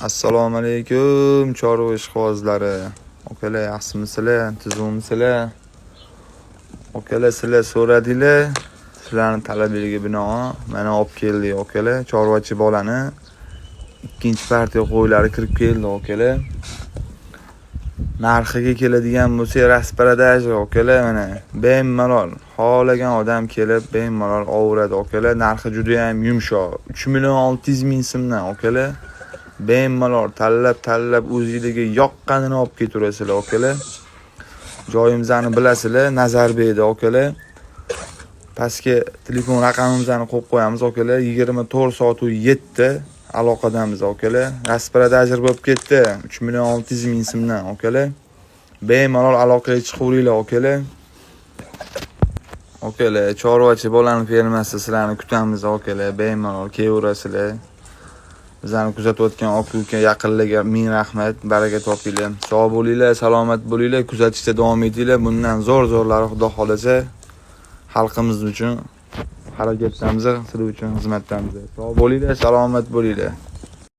Assalomu alaykum, chorva ishqibozlari. Okalar, yaxshimisizlar? Tuzukmisizlar? Okalar, sizlar so'radinglar. Sizlarning talabingizga binoan mana olib keldik, okalar. Chorvachi bolani ikkinchi partiya qo'ylari kirib keldi, okalar. Narxiga keladigan bo'lsa, rasparadaj, okalar, mana bemalol xohlagan odam kelib bemalol ovuradi, okalar. Narxi juda ham yumshoq. 3.600.000 so'mdan, okalar. Bemalol tanlab o'zingizga yoqqanini olib ketaverasizlar, okalar. Joyimizni bilasizlar, Nazarbekda, okalar. Pastga telefon raqamimizni qo'yib qo'yamiz, okalar. 24 soat 7 aloqadamiz, okalar. Rasparadajir bo'lib ketdi. 3.600.000 so'mdan, okalar. Bemalol aloqaga chiqaveringlar, okalar. Okalar, chorvachi bolani fermasi sizlarni kutamiz, okalar. Bemalol kelaverasizlar. Bizlarni kuzatayotgan aka yaqinlarga ming rahmat, baraka topinglar. Sog' bo'linglar, salomat bo'linglar, kuzatishda davom etinglar. Bundan zo'rlari Xudo xolasa xalqimiz uchun harakatdamiz, sizlar uchun xizmatdamiz. Sog' bo'linglar, salomat bo'linglar.